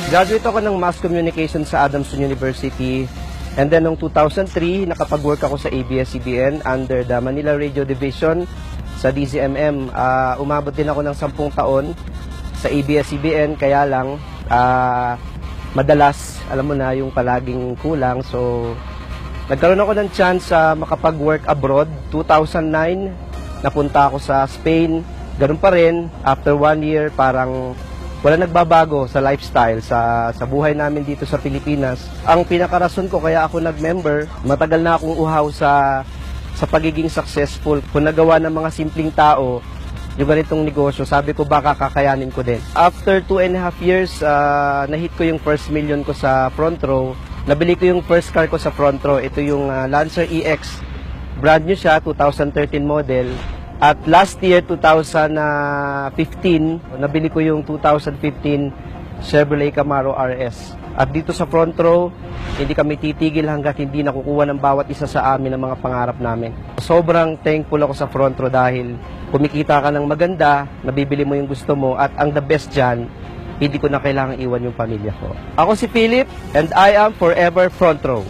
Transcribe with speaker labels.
Speaker 1: Graduate ako ng Mass Communication sa Adamson University. And then noong 2003, nakapag-work ako sa ABS-CBN under the Manila Radio Division sa DZMM. Umabot din ako ng 10 taon sa ABS-CBN, kaya lang madalas, alam mo na, yung palaging kulang. So, nagkaroon ako ng chance makapag-work abroad. 2009, napunta ako sa Spain. Ganun pa rin, after 1 year, parang wala nagbabago sa lifestyle, sa buhay namin dito sa Pilipinas. Ang pinakarason ko kaya ako nag-member, matagal na akong uhaw sa pagiging successful. Kung nagawa ng mga simpleng tao, yung ganitong negosyo, sabi ko baka kakayanin ko din. After 2.5 years, na-hit ko yung first million ko sa front row. Nabili ko yung first car ko sa front row. Ito yung Lancer EX. Brand new siya, 2013 model. At last year, 2015, nabili ko yung 2015 Chevrolet Camaro RS. At dito sa front row, hindi kami titigil hanggat hindi nakukuha ng bawat isa sa amin ang mga pangarap namin. Sobrang thankful ako sa front row dahil kumikita ka ng maganda, nabibili mo yung gusto mo, at ang the best dyan, hindi ko na kailangang iwan yung pamilya ko. Ako si Philip, and I am forever front row.